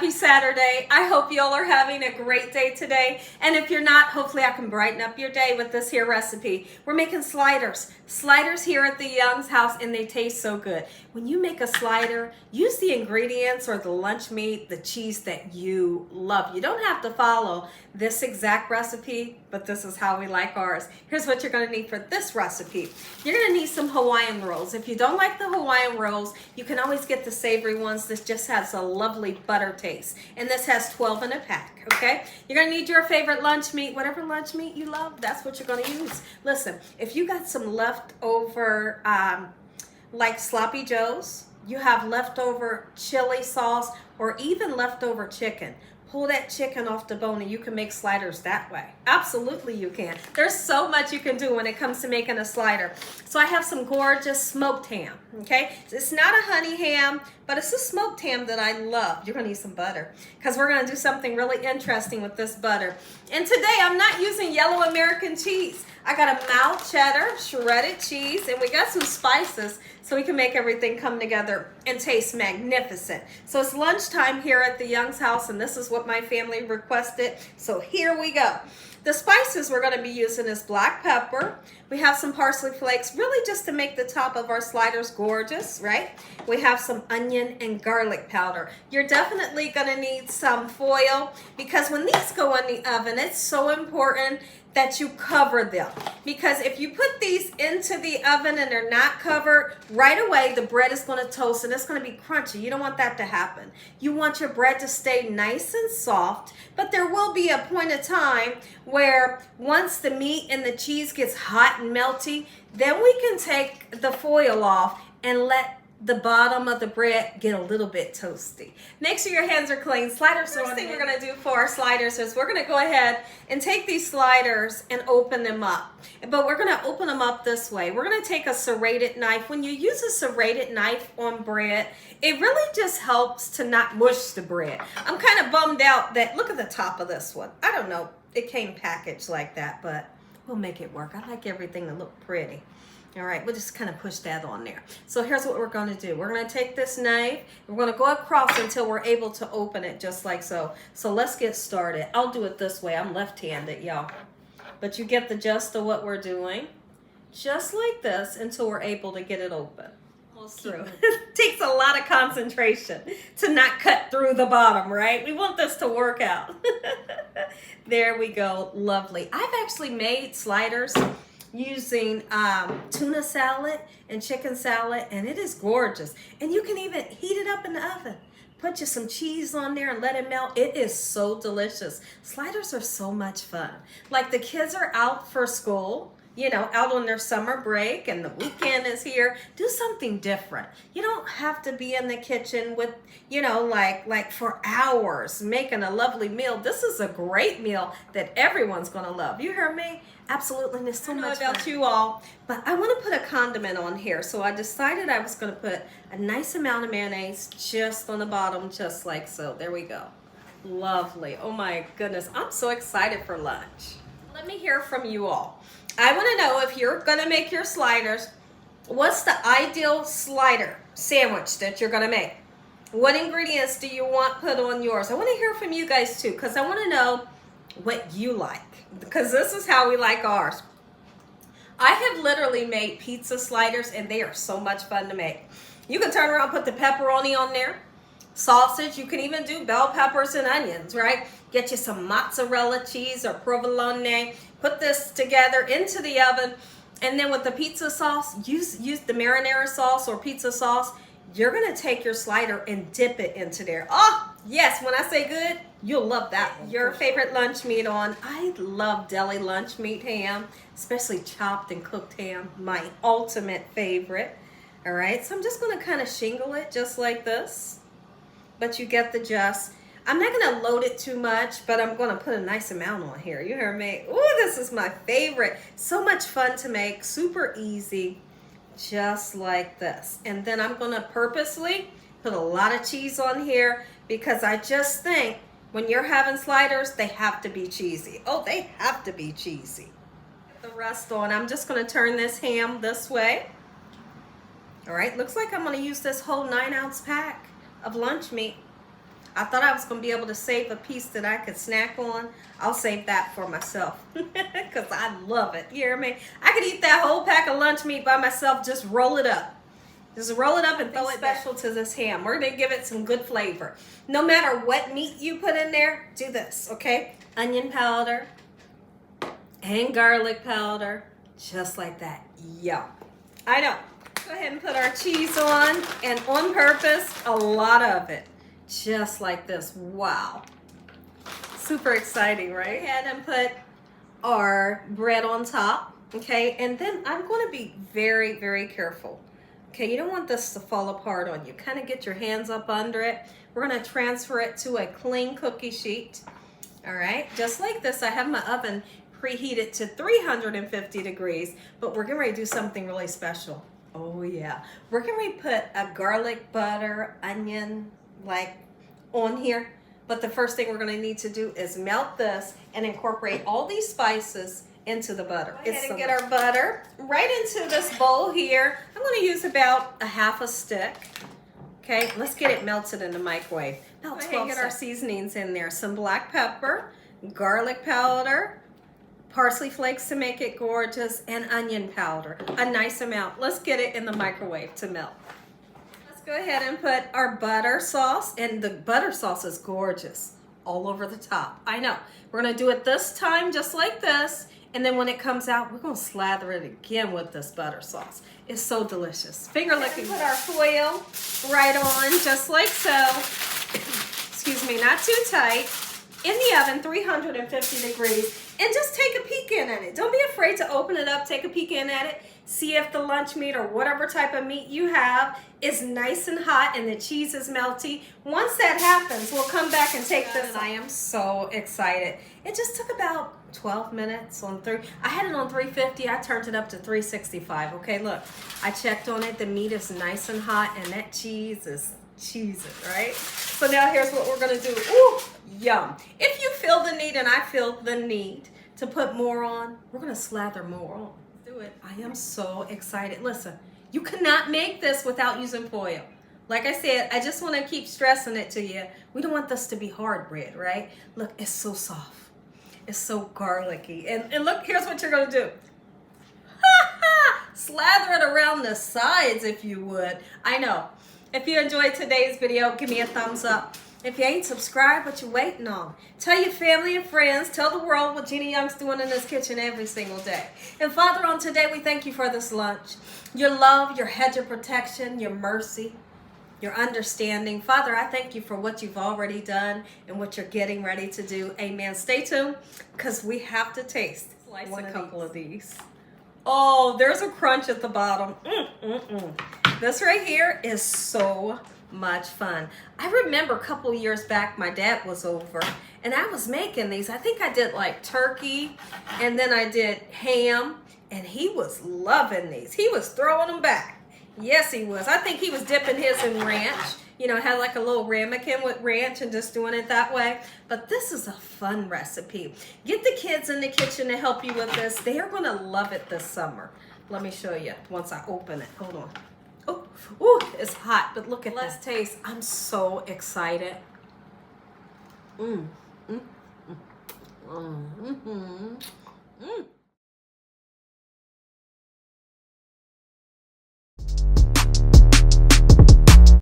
Happy Saturday. I hope y'all are having a great day today. And if you're not, hopefully I can brighten up your day with this here recipe. We're making sliders. Sliders here at the Young's house, and they taste so good. When you make a slider, use the ingredients or the lunch meat, the cheese that you love. You don't have to follow this exact recipe, but this is how we like ours. Here's what you're gonna need for this recipe. You're gonna need some Hawaiian rolls. If you don't like the Hawaiian rolls, you can always get the savory ones. This just has a lovely butter taste. And this has 12 in a pack, okay? You're gonna need your favorite lunch meat. Whatever lunch meat you love, that's what you're gonna use. Listen, if you got some leftover, like sloppy joes, you have leftover chili sauce, or even leftover chicken, pull that chicken off the bone and you can make sliders that way. Absolutely you can. There's so much you can do when it comes to making a slider. So I have some gorgeous smoked ham, okay? It's not a honey ham, but it's a smoked ham that I love. You're gonna need some butter because we're gonna do something really interesting with this butter. And today I'm not using yellow American cheese. I got a mild cheddar, shredded cheese, and we got some spices so we can make everything come together and taste magnificent. So it's lunchtime here at the Young's house, and this is what my family requested. So here we go. The spices we're going to be using is black pepper. We have some parsley flakes, really just to make the top of our sliders gorgeous, right? We have some onion and garlic powder. You're definitely going to need some foil because when these go in the oven, it's so important that you cover them, because if you put these into the oven and they're not covered, right away the bread is going to toast and it's going to be crunchy. You don't want that to happen. You want your bread to stay nice and soft, but there will be a point of time where once the meat and the cheese gets hot and melty, then we can take the foil off and let the bottom of the bread get a little bit toasty. Make sure your hands are clean. Sliders. First thing we're gonna do for our sliders is we're gonna go ahead and take these sliders and open them up. But we're gonna open them up this way. We're gonna take a serrated knife. When you use a serrated knife on bread, it really just helps to not mush the bread. I'm kind of bummed out that, look at the top of this one. I don't know, it came packaged like that, but we'll make it work. I like everything to look pretty. All right, we'll just kind of push that on there. So here's what we're going to do. We're going to take this knife. We're going to go across until we're able to open it just like so. So let's get started. I'll do it this way. I'm left-handed, y'all. But you get the gist of what we're doing. Just like this until we're able to get it open. Almost through. It takes a lot of concentration to not cut through the bottom, right? We want this to work out. There we go. Lovely. I've actually made sliders using tuna salad and chicken salad, and it is gorgeous. And you can even heat it up in the oven. Put you some cheese on there and let it melt. It is so delicious. Sliders are so much fun. Like the kids are out for school, you know, out on their summer break, and the weekend is here. Do something different. You don't have to be in the kitchen with, you know, like for hours making a lovely meal. This is a great meal that everyone's gonna love. You hear me? Absolutely. And there's so much about you all, but I want to put a condiment on here. So I decided I was going to put a nice amount of mayonnaise just on the bottom, just like so. There we go. Lovely. Oh my goodness. I'm so excited for lunch. Let me hear from you all. I want to know, if you're going to make your sliders, what's the ideal slider sandwich that you're going to make? What ingredients do you want put on yours? I want to hear from you guys too, because I want to know what you like, because this is how we like ours. I have literally made pizza sliders, and they are so much fun to make. You can turn around, put the pepperoni on there, sausage. You can even do bell peppers and onions, right? Get you some mozzarella cheese or provolone. Put this together into the oven, and then with the pizza sauce, use the marinara sauce or pizza sauce. You're gonna take your slider and dip it into there. Oh, yes, when I say good, you'll love that one. Your favorite lunch meat on. I love deli lunch meat ham, especially chopped and cooked ham, my ultimate favorite. All right, so I'm just gonna kind of shingle it just like this, but you get the gist. I'm not gonna load it too much, but I'm gonna put a nice amount on here. You hear me? Ooh, this is my favorite. So much fun to make, super easy. Just like this. And then I'm going to purposely put a lot of cheese on here, because I just think when you're having sliders, they have to be cheesy. Oh, they have to be cheesy. Put the rest on. I'm just going to turn this ham this way. All right, looks like I'm going to use this whole 9-ounce pack of lunch meat. I thought I was going to be able to save a piece that I could snack on. I'll save that for myself because I love it. You hear me? I could eat that whole pack of lunch meat by myself. Just roll it up. Just roll it up and throw it special to this ham. We're going to give it some good flavor. No matter what meat you put in there, do this, okay? Onion powder and garlic powder, just like that. Yum. I know. Go ahead and put our cheese on, and on purpose, a lot of it. Just like this. Wow. Super exciting, right? Go ahead and put our bread on top, okay? And then I'm going to be very, very careful. Okay, you don't want this to fall apart on you. Kind of get your hands up under it. We're going to transfer it to a clean cookie sheet. All right, just like this. I have my oven preheated to 350 degrees, but we're getting ready to do something really special. Oh yeah, we're getting ready to put a garlic butter, onion, like on here. But the first thing we're going to need to do is melt this and incorporate all these spices into the butter. Go ahead and get our butter right into this bowl here. I'm going to use about a half a stick. Okay, let's get it melted in the microwave. Now let's get our seasonings in there. Some black pepper, garlic powder, parsley flakes to make it gorgeous, and onion powder. A nice amount. Let's get it in the microwave to melt. Let's go ahead and put our butter sauce, and the butter sauce is gorgeous all over the top. I know. We're going to do it this time just like this. And then when it comes out, we're going to slather it again with this butter sauce. It's so delicious. Finger licking. Put our foil right on, just like so. Excuse me, not too tight. In the oven, 350 degrees. And just take a peek in at it. Don't be afraid to open it up. Take a peek in at it. See if the lunch meat or whatever type of meat you have is nice and hot and the cheese is melty. Once that happens, we'll come back and take this. I am so excited. It just took about 12 minutes on I had it on 350. I turned it up to 365. Okay, look, I checked on it. The meat is nice and hot, and that cheese is cheesing, right? So now here's what we're gonna do. Ooh, yum. If you feel the need, and I feel the need to put more on, we're gonna slather more on. Do it. I am so excited. Listen, you cannot make this without using foil. Like I said, I just want to keep stressing it to you. We don't want this to be hard bread, right? Look, it's so soft. It's so garlicky. And look, here's what you're going to do. Slather it around the sides if you would. I know. If you enjoyed today's video, give me a thumbs up. If you ain't subscribed, what you waiting on? Tell your family and friends. Tell the world what Gina Young's doing in this kitchen every single day. And Father, on today, we thank you for this lunch. Your love, your hedge of protection, your mercy, your understanding. Father, I thank you for what you've already done and what you're getting ready to do. Amen. Stay tuned because we have to taste a couple of these. Oh, there's a crunch at the bottom. This right here is so much fun. I remember a couple years back, my dad was over and I was making these. I think I did like turkey and then I did ham, and he was loving these. He was throwing them back. Yes, he was. I think he was dipping his in ranch. You know, had like a little ramekin with ranch and just doing it that way. But this is a fun recipe. Get the kids in the kitchen to help you with this. They are going to love it this summer. Let me show you once I open it. Hold on. Oh, ooh, it's hot, but look at that. Let's taste. I'm so excited. Mmm. Mmm. Mmm. Mmm. Mmm.